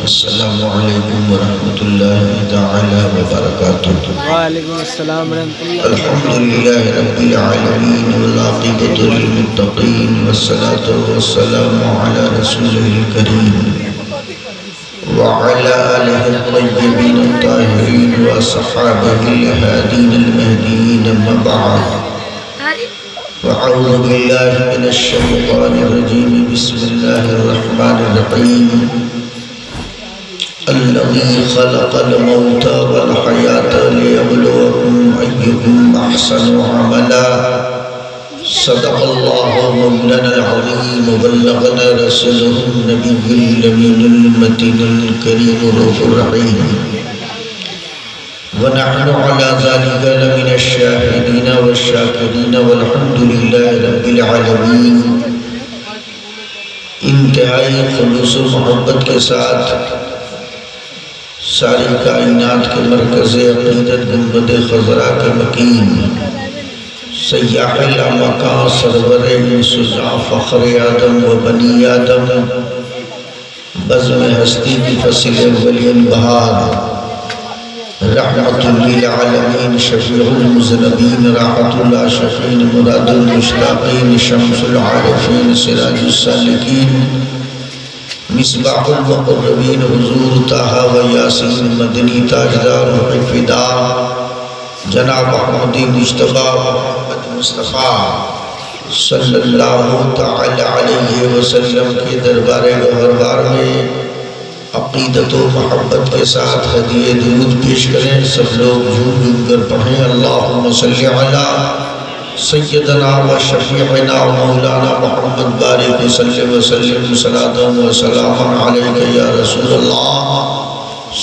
السلام علیکم ورحمۃ اللہ تعالی وبرکاتہ۔ وعلیکم السلام ورحمۃ اللہ۔ الحمدللہ رب العالمین والعاقبۃ للمتقین والصلاۃ والسلام علی رسولہ الکریم وعلی آلہ الطیبین الطاہرین وصحابہ الہادین المہدیین اما بعد فاعوذ باللہ من الشیطان الرجیم بسم اللہ الرحمن الرحیم الذي خلق الموت والحياة ليبلوكم أيكم أحسن عملا صدق الله مولانا العظيم وبلغنا رسوله النبي الأمين المتين الكريم الرؤوف الرحيم ونحن على ذلك لمن الشاهدين والشاكرين والحمد لله رب العالمين۔ انتہائی خلوص و محبت کے ساتھ ساری کائنات کے مرکز عقیدت گنبد خضرا کے مکین سیاح لامکان سرور انسجا فخر آدم و بنی آدم بزم ہستی کی فصل اولین بہار رحمت للعالمین شفیع المذنبین راحت اللہ شفین مراد المشتاقین شمس العارفین سراج السالکین مصباح المقربین حضور طہ و یاسین مدنی تاجدار فدا جناب احمدی مجتبی محمد مصطفیٰ صلی اللہ تعالی علیہ وسلم کے دربار گوہربار میں عقیدت و محبت کے ساتھ ہدیہ درود پیش کریں۔ سب لوگ جھوم جھوم کر پڑھیں اللہم صلی علی سیدنا و شفیعنا و مولانا محمد بارک صلی وسلم صلاة و سلام علیکہ یا رسول اللہ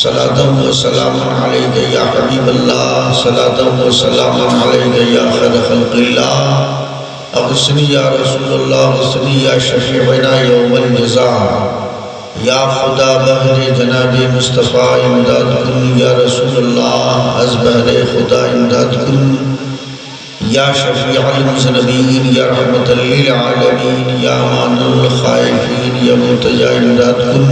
صلاة و سلام علیکہ یا حبیب اللہ صلاة و سلام علیکہ یا خیر خلق اللہ اغسنی یا رسول اللہ اغسنی یا شفیعنا یوم الجزاء یا خدا بہر جناب مصطفیٰ امداد کن یا رسول اللہ از بہر خدا امداد کن یا شفیع المذنبین یا رحمت للعالمین یا امان الخائفین یا مرتجع امداد کن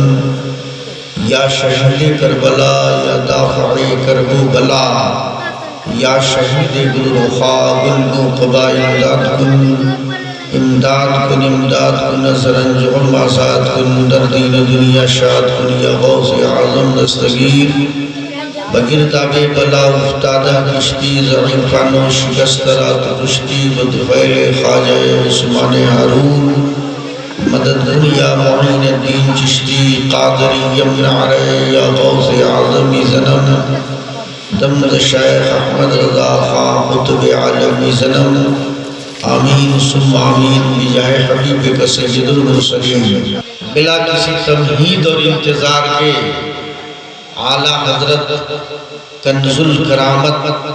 یا شہید کربلا یا دافع کرب و بلا یا شہید گلرخا گلگو قبا امداد کن امداد کن امداد کن نظرنج غم آزاد کن در دین دنیا شاد کن یا غوث اعظم دستگیر بگرداب بلا افتادہ کشتی ضعیفانو شکسترات کشتی بدفعل خواجہ عثمان ہارون مدد دنیا معین الدین چشتی قادری یمن عرے یا غوث اعظمی زنم دمد شیخ احمد رضا خان قطب عالمی زنم آمین ثم آمین بجاہ حبیب کا سید المرسلین۔ بلا کسی تمہید اور انتظار کے اعلیٰ حضرت کنز الکرامت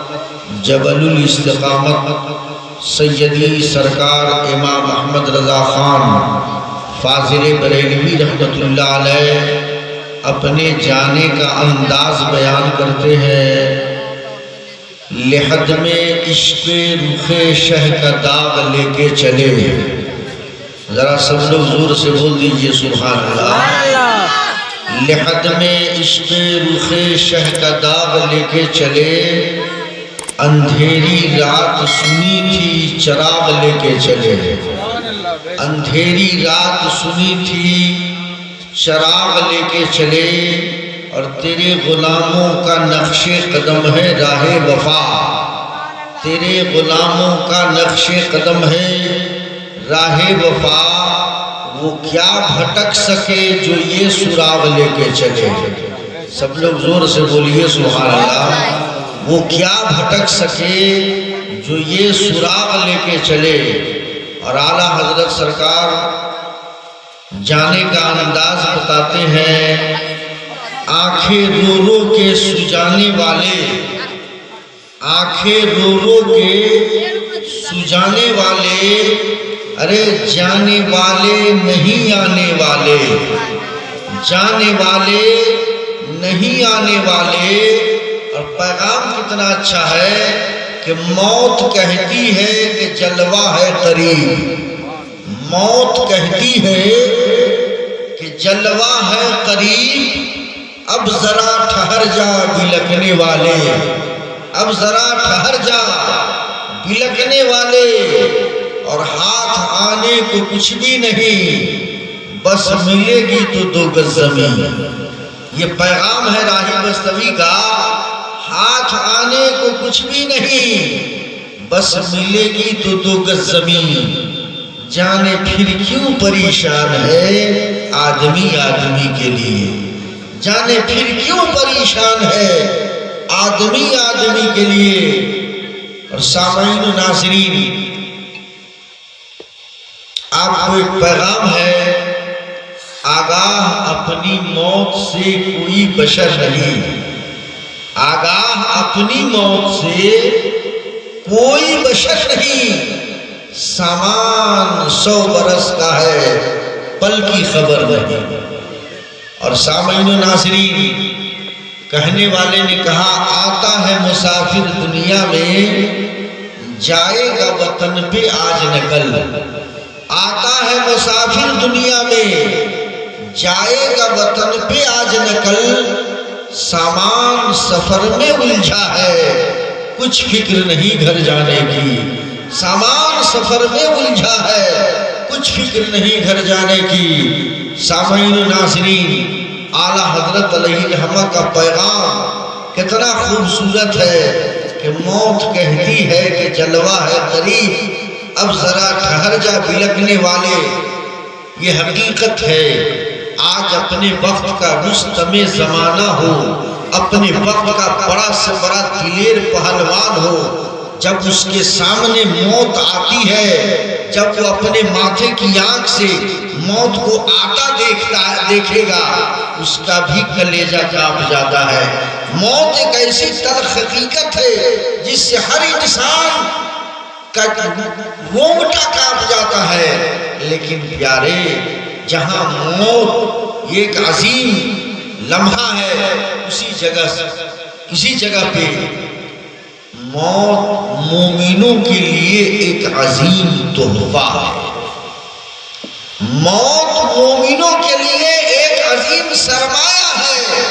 جبل الاستقامت سیدی سرکار امام احمد رضا خان فاضل بریلوی رحمت اللہ علیہ اپنے جانے کا انداز بیان کرتے ہیں۔ لحد میں عشق رخ شہ کا داغ لے کے چلے، ذرا سب لوگ زور سے بول دیجئے سبحان اللہ۔ لحد میں عشق رخ شہ کا داغ لے کے چلے، اندھیری رات سنی تھی چراغ لے کے چلے، اندھیری رات سنی تھی چراغ لے کے چلے، اور تیرے غلاموں کا نقش قدم ہے راہ وفا، تیرے غلاموں کا نقش قدم ہے راہ وفا، وہ کیا بھٹک سکے جو یہ سراغ لے کے چلے۔ سب لوگ زور سے بولیے سبحان اللہ۔ وہ کیا بھٹک سکے جو یہ سراغ لے کے چلے۔ اور اعلیٰ حضرت سرکار جانے کا انداز بتاتے ہیں، آنکھیں رو رو کے سجانے والے، آنکھیں رو رو کے سجانے والے، ارے جانے والے نہیں آنے والے، جانے والے نہیں آنے والے۔ اور پیغام کتنا اچھا ہے کہ موت کہتی ہے کہ جلوہ ہے قریب، موت کہتی ہے کہ جلوہ ہے قریب، اب ذرا ٹھہر جا بلکنے والے، اب ذرا ٹھہر جا بلکنے والے، اور ہاتھ آنے کو کچھ بھی نہیں، بس ملے گی تو 2 گز زمین۔ یہ پیغام ہے راہی بستوی کا، ہاتھ آنے کو کچھ بھی نہیں، بس ملے گی تو 2 گز زمین۔ جانے پھر کیوں پریشان ہے آدمی آدمی کے لیے، جانے پھر کیوں پریشان ہے آدمی آدمی کے لیے۔ اور سامعین و ناظرین، آپ کو ایک پیغام ہے، آگاہ اپنی موت سے کوئی بشر نہیں، آگاہ اپنی موت سے کوئی بشر نہیں، سامان 100 برس کا ہے، پل کی خبر نہیں۔ اور سامعین و ناظرین، کہنے والے نے کہا آتا ہے مسافر دنیا میں، جائے گا وطن پہ آج نکل، آتا ہے مسافر دنیا میں، جائے گا وطن پہ آج نکل، سامان سفر میں الجھا ہے، کچھ فکر نہیں گھر جانے کی، سامان سفر میں الجھا ہے، کچھ فکر نہیں گھر جانے کی۔ سامعین و ناظرین، اعلیٰ حضرت علیہ الرحمہ کا پیغام کتنا خوبصورت ہے کہ موت کہتی ہے کہ جلوہ ہے قریب، اب ذرا ٹھہر جا بلکنے والے۔ یہ حقیقت ہے، آج اپنے وقت کا رستم زمانہ ہو، اپنے وقت کا بڑا سے بڑا دلیر پہلوان ہو، جب اس کے سامنے موت آتی ہے، جب وہ اپنے ماتھے کی آنکھ سے موت کو آتا دیکھے گا، اس کا بھی کلیجہ کانپ جاتا ہے۔ موت ایک ایسی تلخ حقیقت ہے جس سے ہر انسان کا رونگٹا کانپ جاتا ہے، لیکن پیارے، جہاں موت ایک عظیم لمحہ ہے، اسی جگہ پہ موت مومنوں کے لیے ایک عظیم تحفہ ہے، موت مومنوں کے لیے ایک عظیم سرمایہ ہے،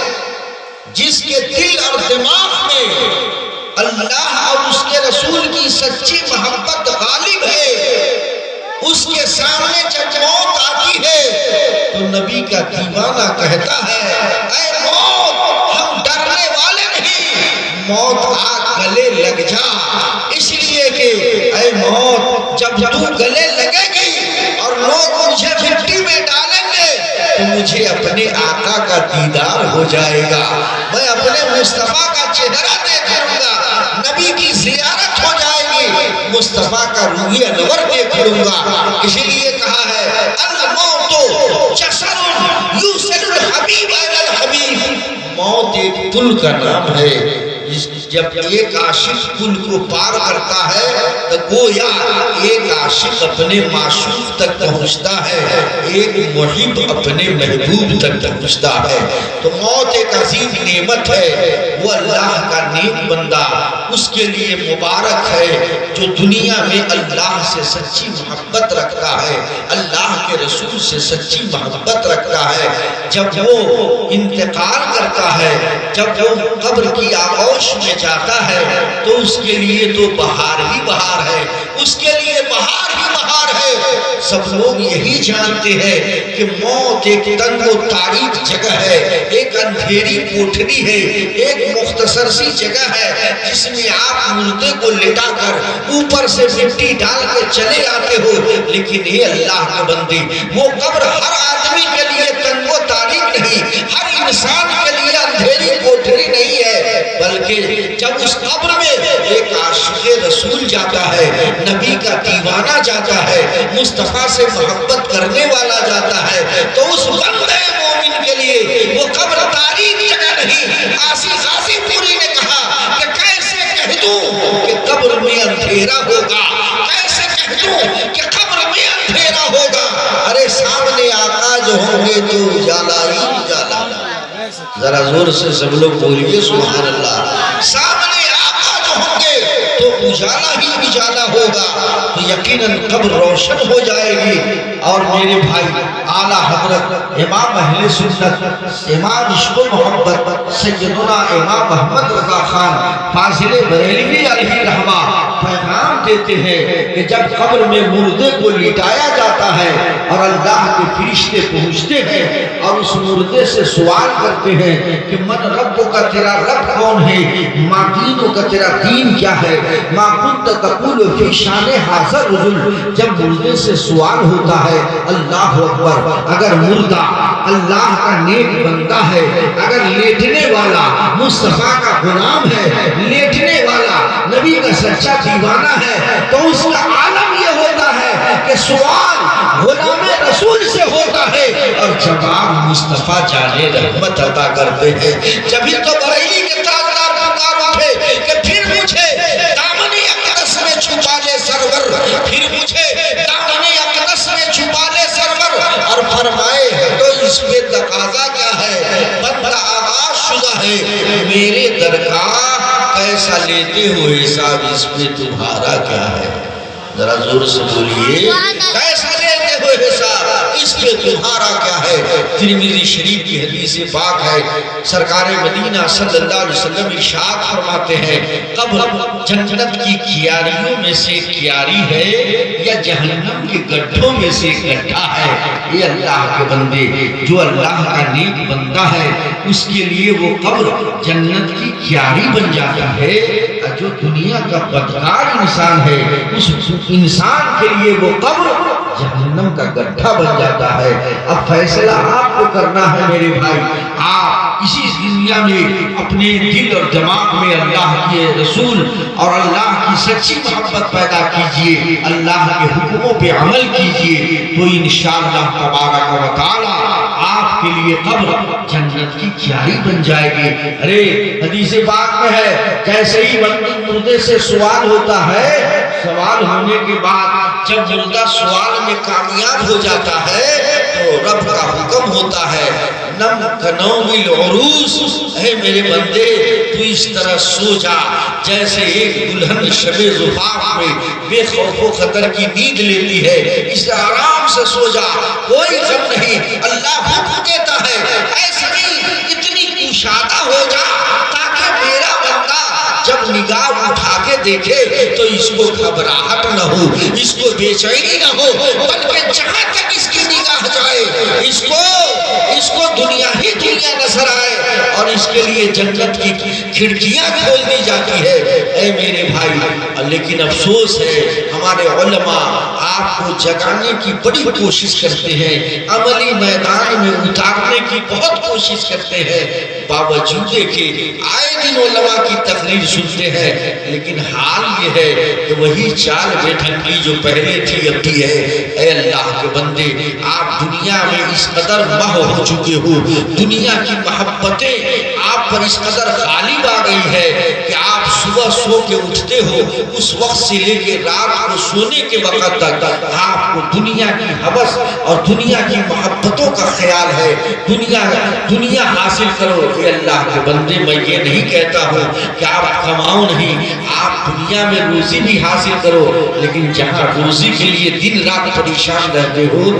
جس کے دل اور دماغ میں اللہ اور اس کے رسول کی سچی محبت غالب ہے، اس کے سامنے جب موت آتی ہے تو نبی کا دیوانہ کہتا ہے اے موت ہم ڈرنے والے نہیں، موت آ گلے لگ جا، اس لیے کہ اے موت جب تو گلے لگے گی اور لوگ مجھے مٹی میں ڈالیں گے تو مجھے اپنے آقا کا دیدار ہو جائے گا، میں اپنے مصطفیٰ کا چہرہ دیکھ لوں گا، نبی کی زیارت ہو جائے گی، مصطفیٰ کا روح انور دیکھ لوں گا۔ اسی لیے کہا ہے الموت جسر یوصل الحبیب الی الحبیب، موت ایک پل کا نام ہے، جب ایک عاشق پل کو پار کرتا ہے تو گویا ایک عاشق اپنے معشوق تک پہنچتا ہے، ایک محب اپنے محبوب تک پہنچتا ہے۔ تو موت ایک عظیم نعمت ہے، وہ اللہ کا نیک بندہ، اس کے لیے مبارک ہے جو دنیا میں اللہ سے سچی محبت رکھتا ہے، اللہ کے رسول سے سچی محبت رکھتا ہے۔ جب وہ انتقال کرتا ہے، جب وہ قبر کی آغوش میں جاتا ہے تو اس کے لیے تو بہار ہی بہار ہے، اس کے لیے بہار ہی بہار ہے۔ سب لوگ یہی جانتے ہیں کہ موت ایک تنگ و تاریک جگہ ہے، ایک اندھیری کوٹھری ہے، ایک مختصر سی جگہ ہے جس میں آپ مردے کو لٹا کر اوپر سے مٹی ڈال کے چلے آتے ہو، لیکن یہ اللہ کے بندے، وہ قبر ہر آدمی کے لیے تنگ و تاریک نہیں، ہر انسان کے لیے اندھیری کوٹھری نہیں ہے، بلکہ جب اس قبر میں ایک عاشق رسول جاتا ہے، نبی کا دیوانہ جاتا ہے، مصطفیٰ سے محبت کرنے والا جاتا ہے، تو اس بندے مومن کے لیے وہ قبر تاریک جگہ نہیں۔ آسی غازی پوری نے کہا کہ کیسے کہہ دوں کہ قبر میں اندھیرا ہوگا، کیسے کہہ دوں کہ قبر میں اندھیرا ہوگا، ارے سامنے آقا جو ہوں گے تو اجالا ہی اجالا۔ ذرا زور سے سب لوگ بولیے سبحان اللہ۔ سامنے آقا جو ہوں گے تو اجالا ہی اجالا ہوگا تو یقیناً قبر روشن ہو جائے گی۔ اور میرے بھائی اعلیٰ حضرت امام اہل سنت امام عشق و محبت سیدنا امام محمد رضا خان فاضل بریلوی علیہ رحمہ پیغام دیتے ہیں کہ جب قبر میں مردے کو لٹایا جاتا ہے اور اللہ کے فرشتے پہنچتے ہیں اور اس مردے سے سوال کرتے ہیں کہ من رب کا تیرا رب کون ہے، ما دینوں کا تیرا دین کیا ہے، ما کنت تقول فی شان ھذا الرجل، جب مردے سے سوال ہوتا ہے اللہ اکبر، اگر مردہ اللہ کا نیک بندہ ہے، اگر لیٹنے والا مصطفیٰ کا غلام ہے، لیٹنے والا نبی کا سچا دیوانہ ہے، تو اس کا عالم یہ ہوتا ہے کہ سوال غلام رسول سے ہوتا ہے اور جواب مصطفیٰ جانے رحمت عطا کرتے ہیں۔ جبھی تو بریلی کے تاجدار پکار اٹھے کہ پھر مجھے دامن اقدس میں چھپا لے سرور، پھر مجھے دامن اقدس میں چھپا لے سرور، اور فرمائے تو اس میں تقاضا کیا ہے، بندہ آغاز شدہ ہے میرے درگاہ، کیسا لیتے ہو حساب اس میں تمہارا کیا ہے، ذرا زور سے بولیے، کیسا لیتے ہو حساب اس میں تمہارا کیا ہے۔ ترمذی شریف کی حدیث پاک ہے، سرکار مدینہ صلی اللہ علیہ وسلم ارشاد فرماتے ہیں قبر جنت کی کیاریوں میں سے کیاری ہے یا جہنم کے گڈھوں میں سے گڈھا ہے۔ یہ اللہ کے بندے، جو اللہ کا نیک بندہ ہے اس کے لیے وہ قبر جنت کی کیاری بن جاتا ہے، اور جو دنیا کا بدکار انسان ہے اس انسان کے لیے وہ قبر جہنم کا گڈھا بن جاتا ہے۔ اب فیصلہ آپ کو کرنا ہے میرے بھائی، آپ اسی دنیا میں اپنے دل اور دماغ میں اللہ کے رسول اور اللہ کی سچی محبت پیدا کیجئے، اللہ کے حکموں پہ عمل کیجئے، تو انشاءاللہ تبارک و تعالی آپ کے لیے قبر جنت کی کیاری بن جائے گی۔ ارے حدیث پاک میں ہے جیسے ہی مردے سے سوال ہوتا ہے، سوال ہونے کے بعد جب مردہ سوال میں کامیاب ہو جاتا ہے تو رب کا حکم ہوتا ہے نم کنوم العروس، اے میرے بندے تو اس طرح سو جا جیسے ایک دلہن شب زفاف میں بے خوف و خطر کی نیند لیتی ہے، اس آرام سے سو جا، کوئی غم نہیں، اللہ حکم دیتا ہے ایسے نہیں اتنی کشادہ ہو جا تاکہ میرا بندہ جب نگاہ اٹھا کے دیکھے تو اس کو گھبراہٹ نہ ہو، اس کو بے چینی نہ ہو، بلکہ جہاں تک اس کی نگاہ جائے اس کو دنیا ہی دنیا نظر آئے، اور اس کے لیے جنت کی کھڑکیاں کھول دی جاتی ہے۔ اے میرے بھائی، لیکن افسوس ہے ہمارے علماء آپ کو جگانے کی بڑی کوشش کرتے ہیں، عملی میدان میں اتارنے کی بہت کوشش کرتے ہیں، باوجود کہ آئے دن علماء کی تقریر سنتے ہیں، لیکن حال یہ ہے کہ وہی چال بیٹھن کی جو پہلے تھی اب بھی ہے۔ اے اللہ کے بندے، آپ دنیا میں اس قدر مہو ہو چکے ہو، دنیا کی محبتیں آپ پر اس قدر غالب آ گئی ہے کہ آپ صبح سو کے اٹھتے ہو اس وقت سے لے کے رات کو سونے کے وقت تک آپ کو دنیا کی حوث اور دنیا کی محبتوں کا خیال ہے، دنیا حاصل کرو۔ اے اللہ کے بندے، میں یہ نہیں کہتا ہوں کہ آپ کماؤ نہیں، آپ دنیا میں روزی بھی حاصل کرو، لیکن جہاں روزی کے لیے دن رات پریشان رہتے ہو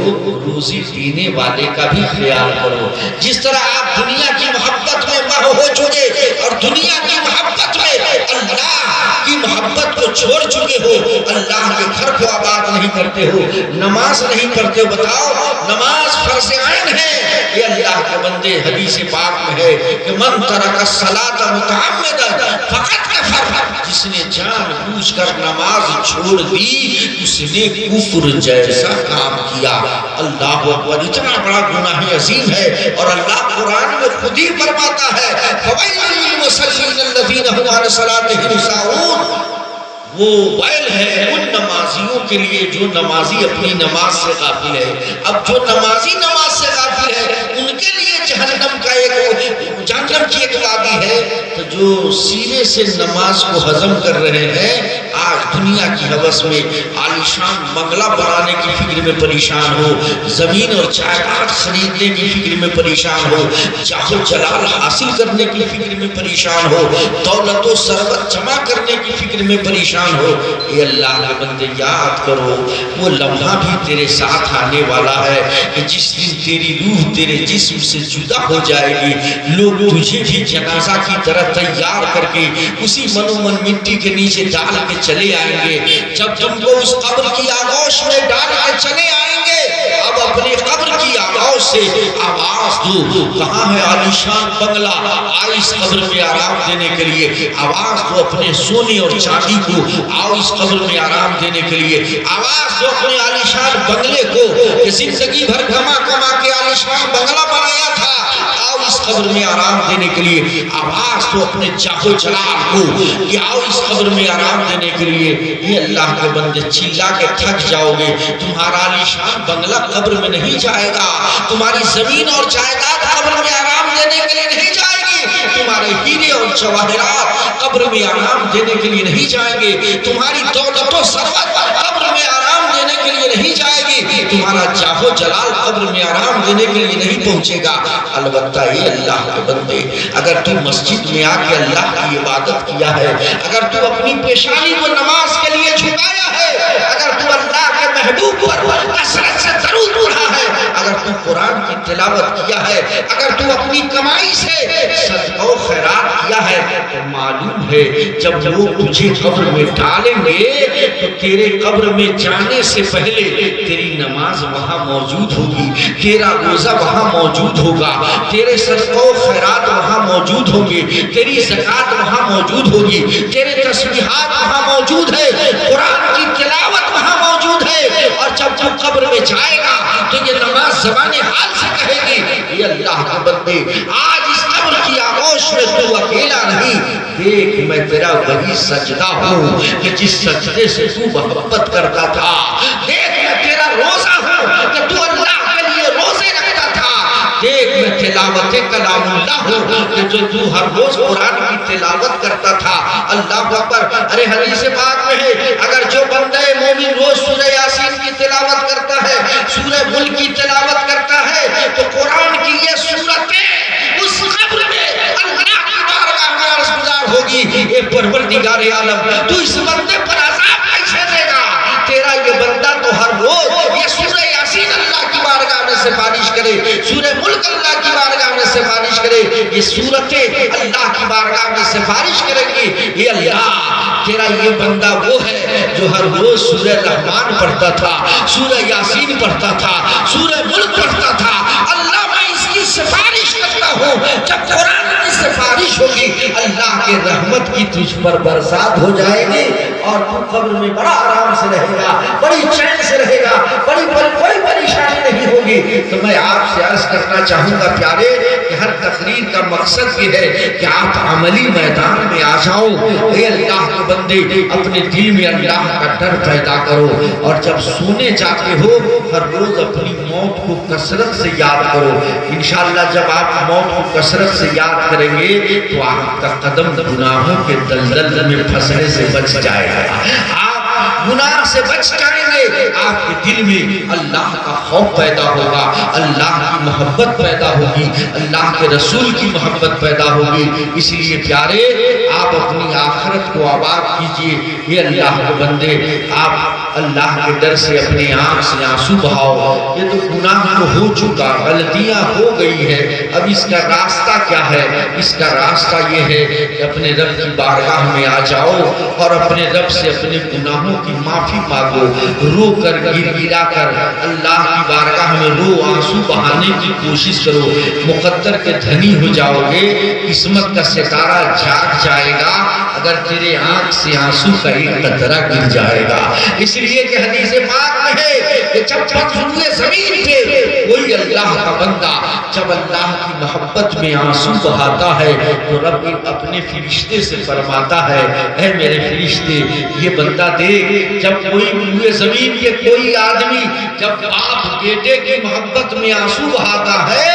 روزی دینے والے کا بھی خیال کرو۔ جس طرح آپ دنیا کی محبت میں مہو ہو چکے اور دنیا کی محبت میں اللہ کی محبت کو چھوڑ چکے ہو، اللہ کے گھر کو آباد نہیں کرتے ہو، نماز نہیں پڑھتے ہو، بتاؤ نماز فرض عین ہے۔ یہ اللہ کے بندے، حدیث پاک میں ہے کہ من ترک الصلاۃ متعمدا فقد کفر، جس نے جان بوجھ کر نماز چھوڑ دی اس نے کفر جیسا کام کیا۔ اللہ اکبر، اتنا بڑا گناہ عظیم ہے، اور اللہ قرآن میں خود ہی فرماتا ہے فَوَيْلٌ لِّلْمُصَلِّينَ الَّذِينَ هُمْ عَنْ صَلَاتِهِمْ سَاهُونَ، وہ ویل ہے ان نمازیوں کے لیے جو نمازی اپنی نماز سے غافل ہے۔ اب جو نمازی نماز سے غافل ہے ان کے لیے جہنم کی ایک وادی ہے، تو جو سینے سے نماز کو ہضم کر رہے ہیں آج دنیا کی حوث میں عالیشان بنگلہ بنانے کی فکر میں پریشان ہو، زمین اور جائیداد خریدنے کی فکر میں پریشان ہو، جاہ و جلال حاصل کرنے کی فکر میں پریشان ہو، دولت و ثروت جمع کرنے کی فکر میں پریشان ہو، اے اللہ کے بندے یاد کرو وہ لمحہ بھی تیرے ساتھ آنے والا ہے کہ جس دن تیری روح تیرے جسم سے جدا ہو جائے گی، لوگ تجھے بھی جنازہ کی طرح تیار کر کے اسی منومن مٹی کے نیچے ڈال کے چلے آئیں گے۔ جب تم کو اس قبر کی آغوش میں ڈال کے چلے آئیں گے، اب اپنی قبر کی آغوش سے آواز دو، کہاں ہے عالیشان بنگلہ، آؤ اس قبر میں آرام دینے کے لیے، آواز دو اپنے سونے اور چاندی کو، آؤ اس قبر میں آرام دینے کے لیے، آواز دو اپنے عالیشان بنگلے کو کہ زندگی بھر کما کما کے عالیشان بنگلہ بنایا تھا، آؤ اس قبر میں آرام دینے کے لیے، آواز تو اپنے چاہ و جلال کو کہ آؤ اس قبر میں آرام دینے کے لیے۔ یہ اللہ کے بندے چلا کے تھک جاؤ گے، تمہارا عالیشان بنگلہ قبر میں نہیں جائے گا، تمہاری زمین اور جائیداد قبر میں آرام دینے کے لیے نہیں جائے گی، تمہارے ہیرے اور جواہرات قبر میں آرام دینے کے لیے نہیں جائیں گے، تمہاری دولت و ثروت قبر میں آرام دینے کے لیے نہیں جائے گی، تمہارا جاہ و جلال قبر میں آرام دینے کے لیے نہیں پہنچے گا۔ البتہ یہ اللہ کے بندے، اگر تو مسجد میں آ کے اللہ کی عبادت کیا ہے، اگر تو اپنی پیشانی کو نماز کے لیے جھکایا ہے، اگر تو اللہ کے محبوب پر کثرت سے درود پڑھا ہے، اگر تو قرآن کی تلاوت کیا ہے، اگر تو اپنی کمائی سے صدقہ و خیرات کیا ہے، تو معلوم ہے جب لوگ تجھے قبر میں ڈالیں گے تو تیرے قبر میں جانے سے پہلے تیری نماز وہاں موجود ہوگی، تیرا روزہ وہاں موجود ہوگا، تیرے صدقہ و خیرات وہاں موجود ہوں گے، تیری زکوٰۃ وہاں موجود ہوگی، تیرے تسبیحات وہاں موجود ہے، قرآن کی تلاوت وہاں موجود ہے، اور جب تو قبر میں جائے گا تو یہ نماز زبان حال سے کہے گی، یہ اللہ کے بندے آج اس قبر کی آغوش میں تو اکیلا نہیں، دیکھ میں تیرا وہی سجدہ ہوں کہ جس سجدے سے تو محبت کرتا تھا، دیکھ میں تیرا روزہ ہوں کہ تو اللہ کے لیے روزے رکھتا تھا، دیکھ میں تلاوت کلام اللہ ہوں کہ جو تو ہر روز قرآن کی تلاوت کرتا تھا۔ اللہ اکبر۔ ارے حدیث پاک میں ہے اگر جو بندہ مومن روز سورہ یاسین کی تلاوت کرتا ہے، سورہ ملک کی تلاوت کرتا ہے، تو قرآن کی یہ سورتیں اس قبر میں اللہ کی بارگاہ میں عرض گزار ہوگی، اے پروردگار عالم تو اس بندے پر عذاب کیسے دے گا؟ تیرا یہ بندہ تو ہر روز یہ سورہ یاسین اللہ کی بارگاہ میں سفارش کرے، سورہ ملک اللہ کی بارگاہ میں سفارش کرے، یہ سورتیں اللہ کی بارگاہ میں سفارش کریں گی، یہ اللہ تیرا یہ بندہ وہ ہے جو ہر روز سورہ رحمان پڑھتا تھا، سورہ یاسین پڑھتا تھا، سورہ ملک پڑھتا تھا، اللہ میں اس کی سفارش کرتا ہوں، جب قرآن کی سفارش ہوگی اللہ کے رحمت کی تجھ پر برسات ہو جائے گی، اور تو قبر میں بڑا آرام سے رہے گا، بڑی چین سے رہے گا، کوئی پریشانی نہیں ہوگی۔ تو میں آپ سے عرض کرنا چاہوں گا پیارے کہ ہر تقریر کا مقصد یہ ہے کہ آپ عملی میدان میں آ جاؤ، اے اللہ کے بندے اپنے دل میں اللہ کا ڈر پیدا کرو، اور جب سونے جاتے ہو ہر روز اپنی موت کو کثرت سے یاد کرو، انشاءاللہ جب آپ موت کو کثرت سے یاد کریں گے تو آپ کا قدم گناہوں کے دلدل میں پھنسنے سے بچ جائے گا، آپ گناہ سے بچ جائیں گے، آپ کے دل میں اللہ کا خوف پیدا ہوگا، اللہ کی محبت پیدا ہوگی، اللہ کے رسول کی محبت پیدا ہوگی۔ اس لیے پیارے آپ اپنی آخرت کو آباد کیجئے، یہ اللہ کے بندے آپ اللہ کے ڈر سے اپنی آنکھ سے آنسو بہاؤ، یہ تو گناہ تو ہو چکا، غلطیاں ہو گئی ہے، اب اس کا راستہ کیا ہے؟ اس کا راستہ یہ ہے کہ اپنے رب کی بارگاہ میں آ جاؤ اور اپنے رب سے اپنے گناہوں کی معافی مانگو، رو کر گر گرا کر اللہ کی بارگاہ میں رو آنسو بہانے کی کوشش کرو، مقدر کے دھنی ہو جاؤ گے، قسمت کا ستارہ جاگ جائے گا اگر تیرے آنکھ سے آنسو کا ایک قطرہ گر جائے گا۔ اس لیے کہ حدیث پاک میں ہے کہ جب روئے زمین پہ کوئی اللہ کا بندہ جب اللہ کی محبت میں آنسو بہاتا ہے تو رب اپنے فرشتے سے فرماتا ہے، اے میرے فرشتے یہ بندہ دیکھ، جب کوئی روئے زمین کے کوئی آدمی جب باپ بیٹے کی محبت میں آنسو بہاتا ہے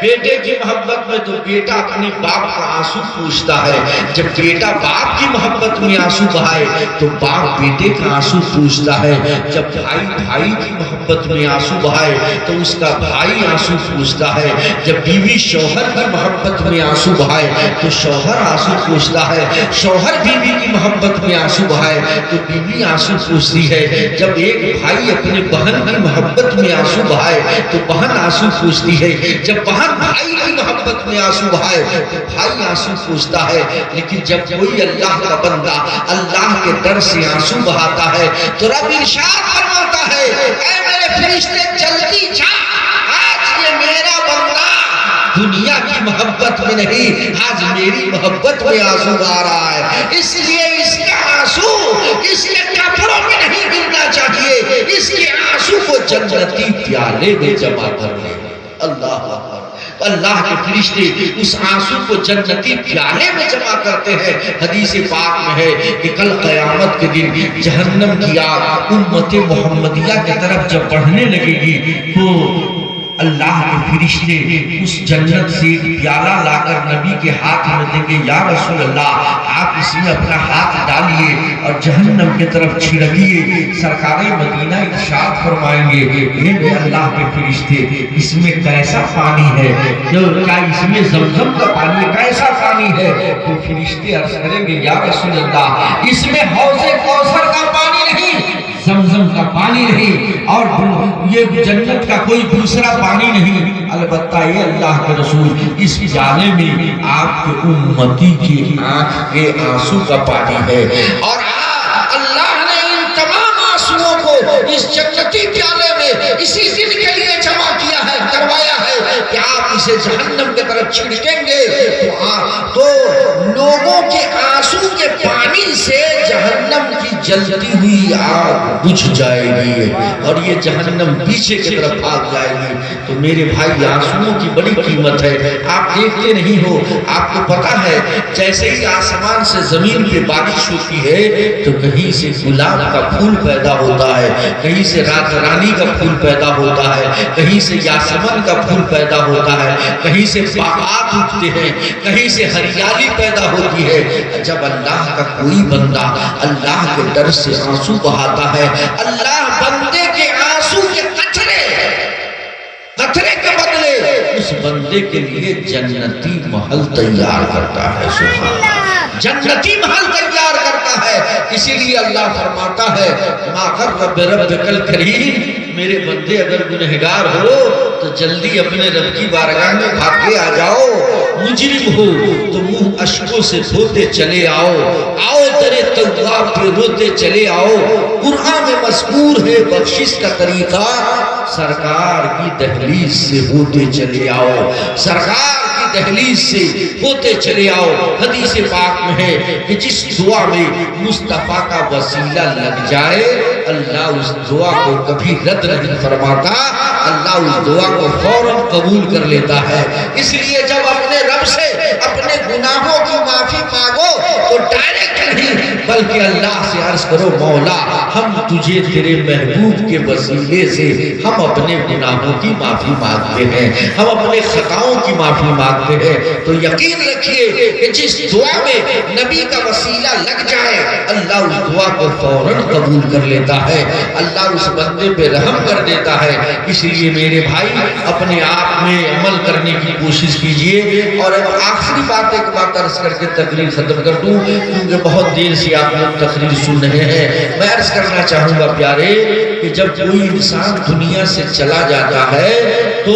بیٹے کی محبت میں تو بیٹا اپنے باپ کا آنسو پوچھتا ہے، جب بیٹا باپ کی محبت میں آنسو بہائے تو باپ بیٹے کا آنسو پوچھتا ہے، جب بھائی بھائی کی محبت میں آنسو بہائے تو اس کا بھائی آنسو پوچھتا ہے، جب بیوی شوہر کی محبت میں آنسو بہائے تو شوہر آنسو پوچھتا ہے، شوہر بیوی کی محبت میں آنسو بہائے تو بیوی آنسو پوچھتی ہے، جب ایک بھائی اپنے بہن کی محبت میں آنسو بہائے تو بہن آنسو پوچھتی ہے، جب بہن بھائی کی محبت میں آنسو بہائے تو بھائی آنسو پوچھتا ہے۔ لیکن جب کوئی اللہ کا بندہ اللہ کے در سے آنسو بہاتا ہے تو رب ارشاد فرماتا ہے، اے میرے فرشتے جلدی جا، آج یہ میرا بندہ دنیا کی محبت میں نہیں، آج میری محبت میں آنسو بہا رہا ہے، اس لیے اس کا آنسو اس کے کپڑوں میں نہیں گرنا چاہیے، اس کے آنسو کو جنتی پیالے میں جمع کر لے۔ اللہ اکبر، اللہ کے فرشتے اس آنسو کو جنتی پیالے میں جمع کرتے ہیں۔ حدیث پاک میں ہے کہ کل قیامت کے دن جہنم کی آگ امت محمدیہ کی طرف جب بڑھنے لگے گی تو اللہ کے فرشتے اس جنت سے ایک پیالہ لا کر نبی کے ہاتھ میں دیں گے، یا رسول اللہ آپ اس میں اپنا ہاتھ ڈالیے اور جہنم کی طرف چھڑکیے۔ سرکار مدینہ ارشاد فرمائیں گے، اے اللہ کے فرشتے اس میں کیسا پانی ہے، کیا اس میں زمزم کا پانی ہے، کیسا پانی ہے؟ تو فرشتے عرض کریں گے، یا رسول اللہ اس میں حوض کوثر کا پانی نہیں، زمزم کا پانی نہیں، اور یہ جنت کا کوئی دوسرا پانی نہیں، البتہ یہ اللہ کے رسول اس پیالے میں آپ کے امتی کی آنکھ کے آنسو کا پانی ہے۔ اور اللہ نے ان تمام آنسوؤں کو اس جنتی پیالے میں اسی دن کے لیے جمع کیا ہے، کروایا ہے کہ آپ اسے جہنم کی طرف چھڑکیں گے تو لوگوں کے آنسو کے پانی سے جہنم کی جلتی ہوئی آگ بجھ جائے گی اور یہ جہنم پیچھے کی طرف بھاگ جائے گی۔ تو میرے بھائی آنسوؤں کی بڑی قیمت ہے، آپ دیکھتے نہیں ہو، آپ کو پتا ہے جیسے ہی آسمان سے زمین پہ بارش ہوتی ہے تو کہیں سے گلاب کا پھول پیدا ہوتا ہے، کہیں سے رات رانی کا پھول پیدا ہوتا ہے، کہیں سے یاسمن کا پھول پیدا ہوتا ہے، کہیں سے باغات اٹھتے ہیں، کہیں سے ہریالی پیدا ہوتی ہے۔ جب اللہ کا کوئی بندہ اللہ کے در سے آنسو بہاتا ہے، اللہ بندے کے آنسو کے قطرے کے بدلے اس بندے کے لیے جنتی محل تیار کرتا ہے، سبحان اللہ، جنتی محل تیار کرتا ہے۔ اسی لیے اللہ فرماتا ہے، ما غر بربک الکریم، میرے بندے اگر گنہگار ہو تو جلدی اپنے رب کی بارگاہ میں بھاگ کے آ جاؤ، مجرم ہو تو منہ اشکوں سے دھوتے چلے آؤ، آؤ تیرے توبہ پہ روتے چلے آؤ۔ قرآن میں مذکور ہے بخشش کا طریقہ، سرکار کی دہلیز سے ہوتے چلے آؤ، سرکار کی دہلیز سے ہوتے چلے آؤ۔ حدیث پاک میں ہے کہ جس دعا میں مصطفیٰ کا وسیلہ لگ جائے اللہ اس دعا کو کبھی رد نہیں فرماتا، اللہ اس دعا کو فوراً قبول کر لیتا ہے۔ اس لیے جب اپنے رب سے اپنے گناہوں کی معافی مانگو تو ڈائریکٹ نہیں بلکہ اللہ سے عرض کرو، مولا ہم تجھے تیرے محبوب کے وسیلے سے ہم اپنے گناہوں کی معافی مانگتے ہیں، ہم اپنے خطاؤں کی معافی مانگتے ہیں۔ تو یقین رکھیے کہ جس دعا میں نبی کا وسیلہ لگ جائے اللہ اس دعا کو فوراً قبول کر لیتا ہے، اللہ اس بندے پہ رحم کر دیتا ہے۔ اس لیے میرے بھائی اپنے آپ میں عمل کرنے کی کوشش کیجئے۔ اور اب آخری بات ایک بات عرض کر کے تقریر ختم کر دوں، کیونکہ بہت دیر سے آپ لوگ تقریر سن رہے ہیں۔ میں عرض کرنا چاہوں گا پیارے کہ جب کوئی انسان دنیا سے چلا جاتا ہے تو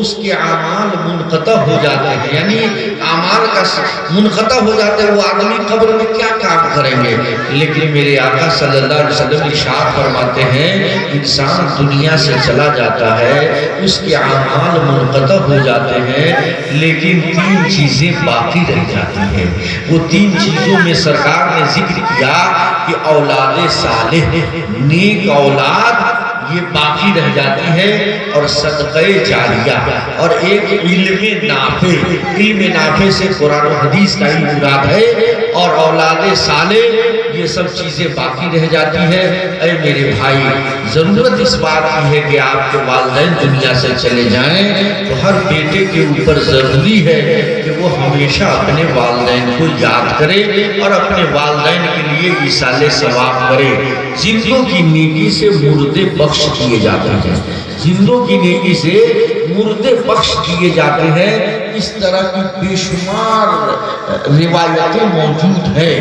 اس کے اعمال منقطع ہو جاتے ہیں، یعنی اعمال کا منقطع ہو جاتے ہیں، وہ آدمی قبر میں کیا کام کریں گے؟ لیکن میرے آقا صلی اللہ علیہ وسلم ارشاد فرماتے ہیں انسان دنیا سے چلا جاتا ہے اس کے اعمال منقطع ہو جاتے ہیں لیکن تین چیزیں باقی رہ جاتی ہیں۔ وہ تین چیزوں میں سرکار نے ذکر کیا کہ اولاد صالح، نیک اولاد یہ باقی رہ جاتی ہے، اور صدقہ جاریہ اور ایک علم نافع، علم نافع سے قرآن و حدیث کا علم مراد ہے، اور اولاد صالح، یہ سب چیزیں باقی رہ جاتی ہے۔ اے میرے بھائی، ضرورت اس بات کی ہے کہ آپ کے والدین دنیا سے چلے جائیں تو ہر بیٹے کے اوپر ضروری ہے کہ وہ ہمیشہ اپنے والدین کو یاد کرے اور اپنے والدین کے لیے ایصال ثواب کرے۔ زندوں کی نیکی سے مردے بخش کیے جاتے ہیں، زندوں کی نیکی سے مردے بخش کیے جاتے ہیں۔ اس طرح کی بے شمار روایتیں موجود ہیں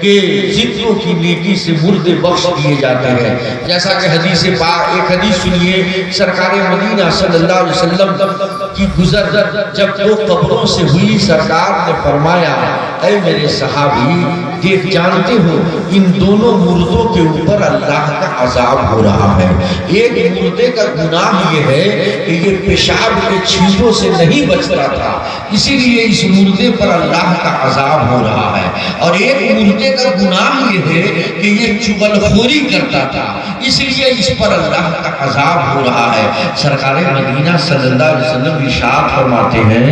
کہ زندوں کی نیکی سے مردے بخش کیے جاتے ہیں۔ جیسا کہ حدیث پاک، ایک حدیث سنیے، سرکار مدینہ صلی اللہ علیہ وسلم کی گزر جب دو قبروں سے ہوئی، سرکار نے فرمایا اے میرے صحابی، دیکھ جانتے ہو ان دونوں مردوں کے اوپر اللہ کا عذاب ہو رہا ہے۔ ایک مردے کا گناہ یہ ہے کہ یہ پیشاب کے چھینٹوں سے نہیں بچتا تھا، اسی لیے اس مردے پر اللہ کا عذاب ہو رہا ہے، اور ایک مردے کا گناہ یہ ہے کہ یہ چغل خوری کرتا تھا، اس لیے اس پر اللہ کا عذاب ہو رہا ہے۔ سرکار مدینہ صلی اللہ علیہ وسلم ارشاد فرماتے ہیں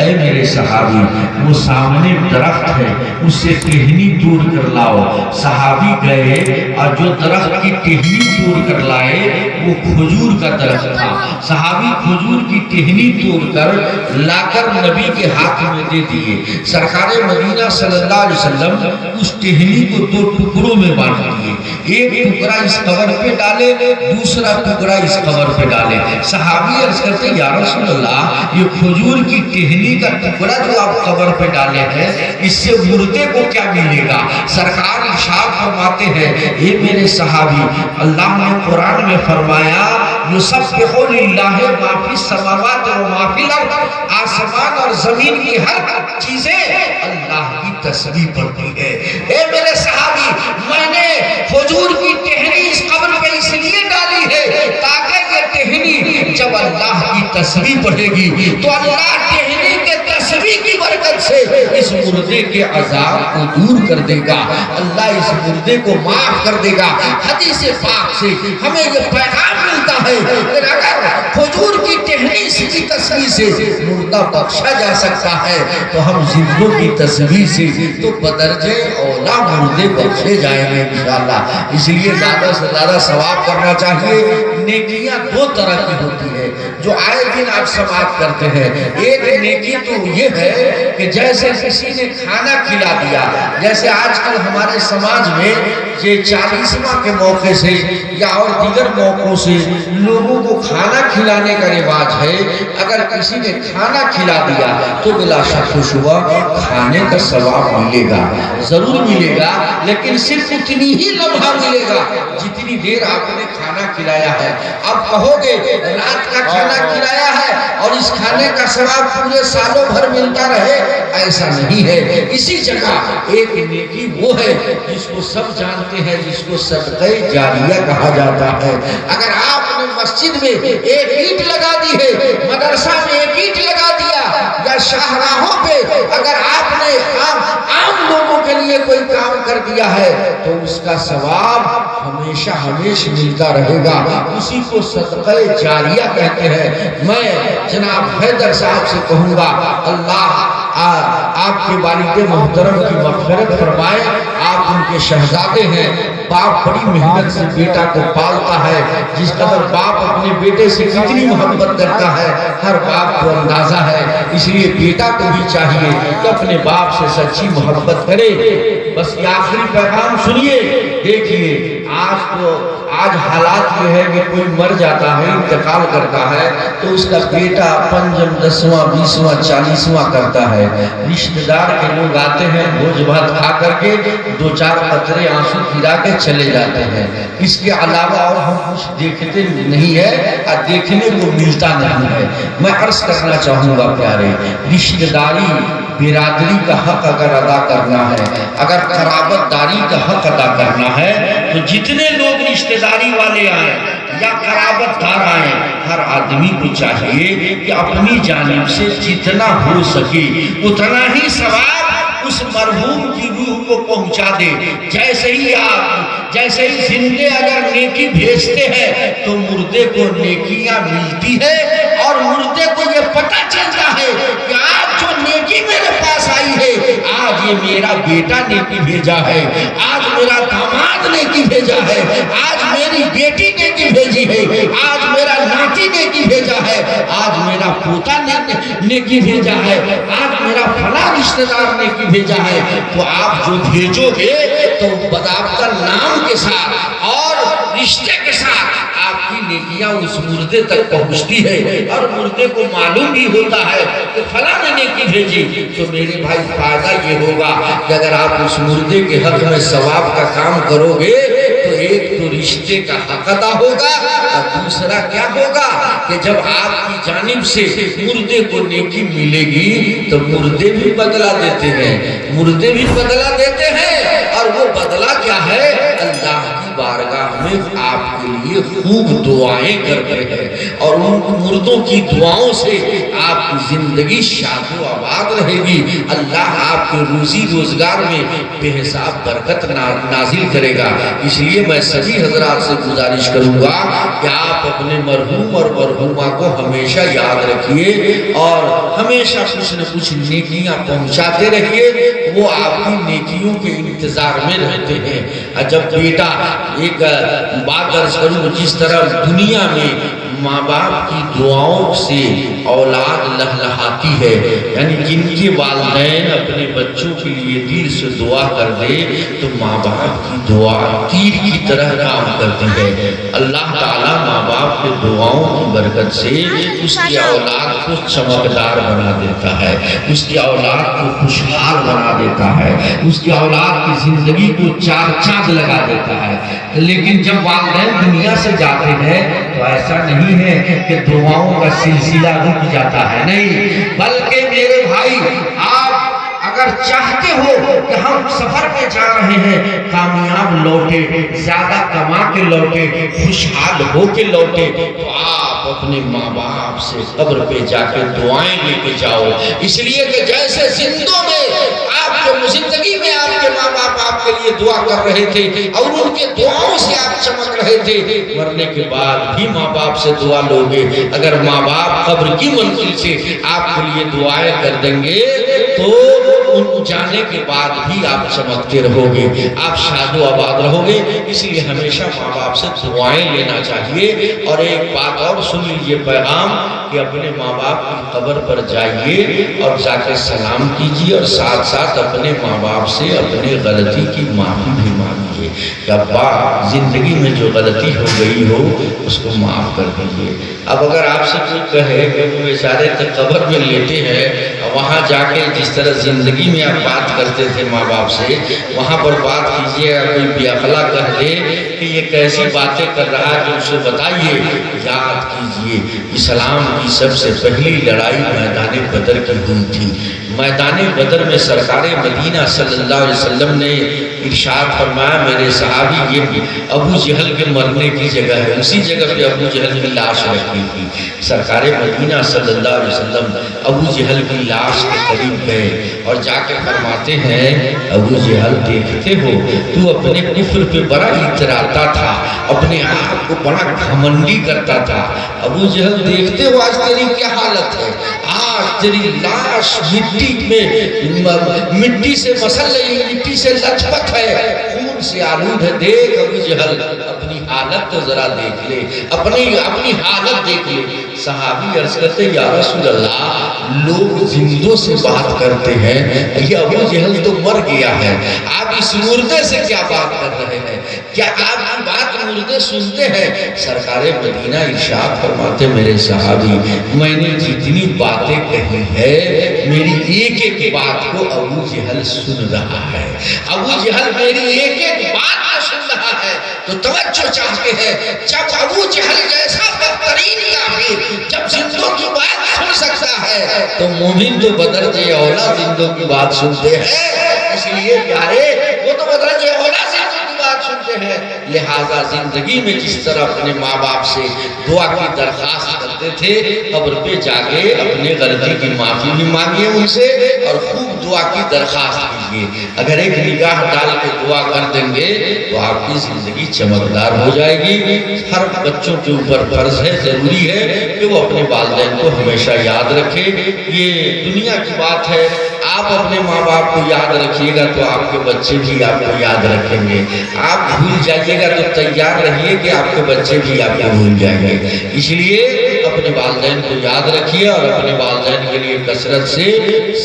اے میرے صحابی، وہ سامنے درخت ہے، اس سے ٹہنی توڑ کر لاؤ۔ صحابی گئے اور جو درخت کی ٹہنی توڑ کر لائے وہ کھجور کا درخت تھا۔ صحابی کھجور کی ٹہنی توڑ کر لا کر نبی کے ہاتھ میں دے دیے۔ سرکار مدینہ صلی اللہ علیہ وسلم اس ٹہنی کو دو ٹکڑوں میں بانٹ دیے، ایک ٹکڑا اس قبر پہ ڈالے، دوسرا ٹکڑا اس قبر پہ ڈالے۔ صحابی عرض کرتے یا رسول اللہ، یہ کھجور کی ٹہنی کا ٹکڑا جو آپ قبر پہ ڈالے ہیں، اس سے مردے کو کیا ملے گا؟ سرکار ارشاد فرماتے ہیں اے میرے صحابی، اللہ نے قرآن میں فرمایا یسبح للہ ما فی السماوات و ما فی الارض، آسمان اور زمین کی ہر چیزیں اللہ کی تسبیح پڑھتی ہے۔ اے میرے صحابی، میں نے کھجور کی ٹہنی اس قبر پہ اس لیے ڈالی ہے تاکہ یہ ٹہنی جب اللہ کی تسبیح پڑھے گی تو اللہ ٹہنی کے تسبیح کی برکت سے اس مردے کے عذاب کو دور کر دے گا، اللہ اس مردے کو معاف کر دے گا۔ حدیث پاک سے ہمیں یہ پیغام ملتا ہے کہ اگر کھجور کی ٹہنی کی تسبیح سے مردہ بخشا جا سکتا ہے تو ہم زندوں کی تسبیح سے تو بدرجے اولا مردے بخشے جائیں گے انشاءاللہ۔ اس لیے زیادہ سے زیادہ ثواب کرنا چاہیے۔ نیکیاں دو طرح کی ہوتی ہے جو آئے دن آپ سماعت کرتے ہیں۔ ایک نیکی تو یہ ہے کہ جیسے کسی نے کھانا کھلا دیا، جیسے آج کل ہمارے سماج میں یہ 40واں کے موقع سے یا اور دیگر موقعوں سے لوگوں کو کھانا کھلانے کا رواج ہے۔ اگر کسی نے کھانا کھلا دیا تو بلا شک و شبہ کھانے کا ثواب ملے گا، ضرور ملے گا، لیکن صرف اتنی ہی لمحہ ملے گا جتنی دیر آپ نے کھانا کھلایا ہے۔ اب کہو گے رات کا کھانا کھلایا ہے اور اس کھانے کا ثواب پورے سالوں بھر ملتا رہے، ایسا نہیں ہے۔ اسی جگہ ایک نیکی وہ ہے جس کو سب جانتے ہیں، جس کو صدقہ جاریہ کہا جاتا ہے۔ اگر آپ نے مسجد میں ایک اینٹ لگا دی ہے، مدرسہ میں ایک اینٹ لگا دیا، یا شاہراہوں پہ اگر آپ نے عام لوگوں کے لیے کوئی کام کر دیا ہے تو اس کا ثواب ہمیشہ ہمیشہ ملتا رہے گا، اسی کو صدقہ جاریہ کہتے ہیں۔ میں جناب حیدر صاحب سے کہوں گا اللہ آپ کے والد محترم کی مغفرت فرمائے، آپ ان کے شہزادے ہیں۔ باپ بڑی محنت سے بیٹا کو پالتا ہے، جس قدر باپ اپنے بیٹے سے کتنی محبت کرتا ہے ہر باپ کو اندازہ ہے، اس لیے بیٹا کو بھی چاہیے کہ اپنے باپ سے سچی محبت کرے۔ بس یہ آخری پیغام سنیے، دیکھیے آج حالات یہ ہے کہ کوئی مر جاتا ہے، انتقال کرتا ہے تو اس کا بیٹا پنجم 10واں 20واں 40واں کرتا ہے۔ رشتہ دار کے لوگ آتے ہیں، بھوج بھات کھا کر کے 2-4 قطرے آنسو گرا کے چلے جاتے ہیں، اس کے علاوہ اور ہم کچھ دیکھتے نہیں ہے اور دیکھنے کو ملتا نہیں ہے۔ میں عرض کرنا چاہوں گا پیارے، رشتہ داری برادری کا حق اگر ادا کرنا ہے، اگر قرابت داری کا حق ادا کرنا ہے تو جتنے لوگ رشتہ داری والے آئیں یا قرابت دار آئیں، ہر آدمی کو چاہیے کہ اپنی جانب سے جتنا ہو سکے اتنا ہی ثواب اس مرحوم کی روح کو پہنچا دے۔ جیسے ہی زندے اگر نیکی بھیجتے ہیں تو مردے کو نیکیاں ملتی ہے، اور مردے کو یہ پتہ چلتا ہے کہ آج جو نیکی میرے پاس آئی ہے، آج یہ میرا بیٹا نیکی بھیجا ہے، آج میرا داماد نیکی بھیجا ہے، آج میری بیٹی نیکی بھیجی ہے، آج میرا ناتی نیکی بھیجا ہے، آج میرا پوتا نیکی بھیجا ہے، آج میرا فلاں رشتہ دار نیکی بھیجا ہے۔ تو آپ جو بھیجو گے تو بضابطہ نام کے ساتھ اور رشتے کے ساتھ آپ کی نیکیاں اس مردے تک پہنچتی ہے، اور مردے کو معلوم بھی ہوتا ہے کہ فلاں نے نیکی بھیجی۔ تو میرے بھائی فائدہ یہ ہوگا کہ اگر آپ اس مردے کے حق میں ثواب کا کام کرو گے تو ایک تو رشتے کا حق ادا ہوگا، اور دوسرا کیا ہوگا کہ جب آپ کی جانب سے مردے کو نیکی ملے گی تو مردے بھی بدلہ دیتے ہیں، اور وہ بدلہ کیا ہے؟ اللہ کی بارگاہ میں آپ کے لیے خوب دعائیں کرتے ہیں، اور ان مردوں کی دعاؤں سے آپ کی زندگی شاد و آباد رہے گی۔ اللہ آپ کے روزی روزگار میں بے حساب برکت نازل کرے گا۔ اس لیے میں سبھی حضرات سے گزارش کروں گا کہ آپ اپنے مرحوم اور مرحومہ کو ہمیشہ یاد رکھیے، اور ہمیشہ کچھ نہ کچھ نیکیاں پہنچاتے رہیے۔ وہ آپ کی نیکیوں کے انتظار میں رہتے ہیں۔ جب بیٹا، ایک بات عرض کروں، جس طرح دنیا میں ماں باپ کی دعاؤں سے اولاد لہلہاتی ہے، یعنی جن کے والدین اپنے بچوں کے لیے دل سے دعا کر دے تو ماں باپ کی دعا تیر کی طرح کام کرتی ہے۔ اللہ تعالیٰ ماں باپ کے دعاؤں کی برکت سے اس کی اولاد کو چمکدار بنا دیتا ہے، اس کی اولاد کو خوشحال بنا دیتا ہے، اس کی اولاد کی زندگی کو چار چاند لگا دیتا ہے۔ لیکن جب والدین دنیا سے جاتے ہیں تو ایسا نہیں ہے کہ دعاؤں کا سلسلہ رک جاتا ہے، نہیں، بلکہ میرے بھائی آپ اگر چاہتے ہو کہ ہم سفر پہ جا رہے ہیں، کامیاب لوٹے، زیادہ کما کے لوٹے، خوشحال ہو کے لوٹے، تو آپ اپنے ماں باپ سے قبر پہ جا کے دعائیں لے کے جاؤ۔ اس لیے کہ جیسے زندوں میں آپ کے زندگی میں آپ کے ماں باپ آپ کے لیے دعا کر رہے تھے اور ان کے دعاؤں سے آپ چمک رہے تھے، مرنے کے بعد بھی ماں باپ سے دعا لوگے۔ اگر ماں باپ قبر کی منزل سے آپ کے لیے دعائیں کر دیں گے تو ان جانے کے بعد بھی آپ چمکتے رہو گے، آپ شاد و آباد رہو گے۔ اس لیے ہمیشہ ماں باپ سے دعائیں لینا چاہیے۔ اور ایک بات اور سن لیجیے پیغام، کہ اپنے ماں باپ کی قبر پر جائیے اور جا کے سلام کیجیے، اور ساتھ ساتھ اپنے ماں باپ سے اپنے غلطی کی معافی بھی مانگیے کہ ابا زندگی میں جو غلطی ہو گئی ہو اس کو معاف کر دیجیے۔ اب اگر آپ سے کوئی کہے کہ وہ بیچارے قبر میں لیٹے ہیں، وہاں جا کے جس طرح زندگی میں آپ بات کرتے تھے ماں باپ سے، وہاں پر بات کیجیے، اگر کوئی بے اخلا کہہ دے کہ یہ کیسی باتیں کر رہا ہے تو اسے بتائیے، یاد کیجیے اسلام کی سب سے پہلی لڑائی میدان بدر کی ہوئی تھی۔ میدان بدر میں سرکار مدینہ صلی اللہ علیہ وسلم نے ارشاد فرمایا، میرے صحابی یہ ابو جہل کے مرنے کی جگہ ہے، اسی جگہ پہ ابو جہل کی لاش رکھی تھی۔ سرکار مدینہ صلی اللہ علیہ وسلم ابو جہل کی لاش کے قریب گئے اور جا کے فرماتے ہیں، ابو جہل دیکھتے ہو تو اپنے کفر پہ بڑا اتراتا تھا، اپنے آپ کو بڑا گھمنڈی کرتا تھا۔ ابو جہل دیکھتے ہو آج تیری کیا حالت ہے، آج تیری لاش مٹی سے مسل رہی، مٹی سے لچ پت ہے، خون سے آلود ہے۔ دیکھ ابو جہل اپنی حالت تو ذرا دیکھ لے، اپنی حالت دیکھ لے۔ صحابی عرض کرتے یا رسول اللہ، لوگ زندوں سے بات کرتے ہیں، یہ ابو جہل تو مر گیا ہے، آپ اس مردے سے کیا بات کر رہے ہیں؟ کیا آپ کی بات مردے سنتے ہیں؟ سرکار مدینہ ارشاد فرماتے، میرے صحابی میں نے جتنی باتیں کہی ہے میری ایک ایک بات کو ابو جہل سن رہا ہے، ابو جہل میری ایک ایک بات کو سن رہا ہے۔ تو توجہ چاہتے ہیں، جب ابو جہل جیسا بدترین کافر جب زندوں کی بات سن سکتا ہے تو مومن تو بدرجہ اولا زندوں کی بات سنتے ہیں۔ اس لیے پیارے وہ تو بدرجہ اولا زندوں کی بات سنتے ہیں، لہٰذا زندگی میں جس طرح اپنے ماں باپ سے دعا کی درخواست کرتے تھے، قبر پہ جا کے اپنے غلطی کی معافی بھی مانگیے ان سے اور خوب دعا کی درخواست کیجیے۔ اگر ایک نگاہ ڈال کے دعا کر دیں گے تو آپ کی زندگی چمکدار ہو جائے گی۔ ہر بچوں کے اوپر فرض ہے، ضروری ہے کہ وہ اپنے والدین کو ہمیشہ یاد رکھے۔ یہ دنیا کی بات ہے، آپ اپنے ماں باپ کو یاد رکھیے گا تو آپ کے بچے بھی آپ کو یاد رکھیں گے۔ آپ بھول جائیے گا تو تیار رہیے کہ آپ کے بچے بھی آپ کو بھول جائیں گے۔ اس لیے اپنے والدین کو یاد رکھیے اور اپنے والدین کے لیے کثرت سے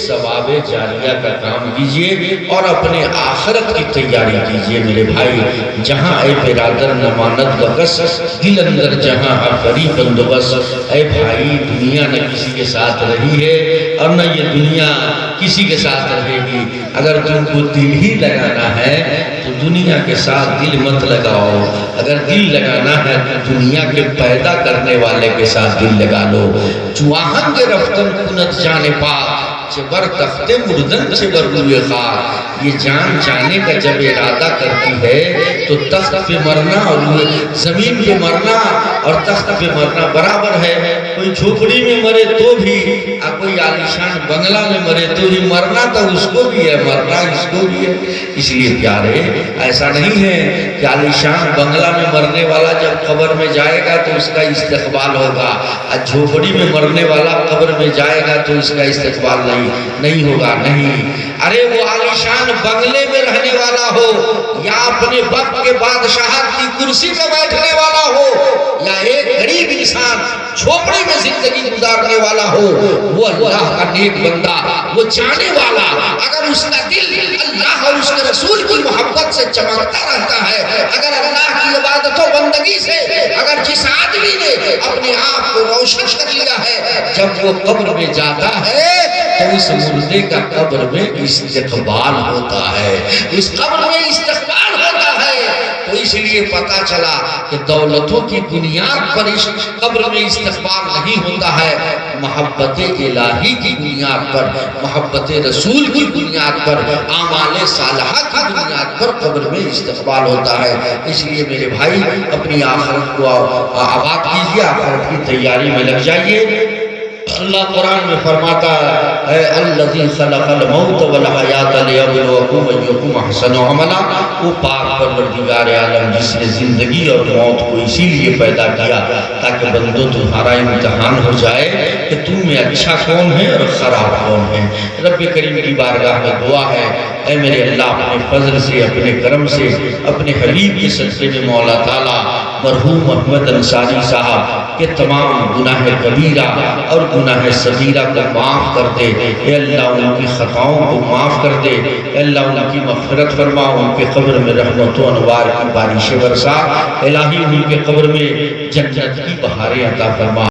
ثواب جاریہ کا کام کیجیے اور اپنے آخرت کی تیاری کیجیے۔ میرے بھائی، جہاں اے برادر نمانت وقص، دل اندر جہاں ہر بری بندوبست۔ اے بھائی، دنیا نہ کسی کے ساتھ رہی ہے اور نہ یہ دنیا کسی کے ساتھ رہے گی۔ اگر تم کو دل ہی لگانا ہے تو دنیا کے ساتھ دل مت لگاؤ، اگر دل لگانا ہے تو دنیا کے پیدا کرنے والے کے ساتھ دل لگا لو۔ چواہن کے رفتن کنت جانے پاک، چبر تخت مردن چبر روئے خاک۔ یہ جان جانے کا جب ارادہ کرتی ہے تو تخت پہ مرنا اور زمین پہ مرنا اور تخت پہ مرنا برابر ہے۔ کوئی جھوپڑی میں مرے تو بھی اور کوئی عالیشان بنگلہ میں مرے تو بھی مرنا تو اس کو بھی ہے، مرنا اس کو بھی ہے۔ اس لیے پیارے، ایسا نہیں ہے کہ عالیشان بنگلہ میں مرنے والا جب قبر میں جائے گا تو اس کا استقبال ہوگا، اور جھوپڑی میں مرنے والا قبر میں جائے گا تو اس کا استقبال نہیں ہوگا۔ نہیں، ارے وہ عالیشان بنگلے میں رہنے والا ہو یا اپنے وقت کے بادشاہت کی کرسی پہ بیٹھنے والا ہو یا ایک غریب انسان جھوپڑی میں زندگی گزارنے والا ہو، وہ اللہ کا نیک بندہ، وہ جانے والا، اگر اس کا دل اللہ اور اس کے رسول کی محبت سے چمکتا رہتا ہے، اگر اللہ کی عبادت و بندگی سے اگر جس آدمی نے اپنے آپ کو روشن کر لیا ہے، جب وہ قبر میں جاتا ہے تو اس مردے کا قبر میں استقبال ہوتا ہے، اس قبر میں استقبال ہوتا ہے۔ تو اس لیے پتا چلا کہ دولتوں کی بنیاد پر اس قبر میں استقبال نہیں ہوتا ہے، محبت الہی کی بنیاد پر، محبت رسول کی بنیاد پر، اعمال صالحہ کی بنیاد پر قبر میں استقبال ہوتا ہے۔ اس لیے میرے بھائی، اپنی آخرت کو آباد کیجیے، آخرت کی تیاری میں لگ جائیے۔ اللہ قرآن میں فرماتا ہے الذی خلق الموت والحیات لیبلوکم ایکم احسن عملا۔ وہ پاک پروردگار عالم جس نے زندگی اور موت کو اسی لیے پیدا کیا تاکہ بندوں تمہارا امتحان ہو جائے کہ تم میں اچھا کون ہے اور خراب کون ہے۔ رب کریم کی بارگاہ میں دعا ہے، اے میرے اللہ، اپنے فضل سے، اپنے کرم سے، اپنے حبیب کے صدقے میں مولا تعالیٰ مرحوم احمد انصاری صاحب کے تمام گناہ کبیرہ اور گناہ صغیرہ کو معاف کر دے۔ اے اللہ، ان کی خطاؤں کو معاف کر دے۔ اے اللہ، ان کی مغفرت فرما، ان کے قبر میں رحمت و انوار کی بارش برسا۔ الہی، ان کے قبر میں جنت کی بہاریں عطا فرما۔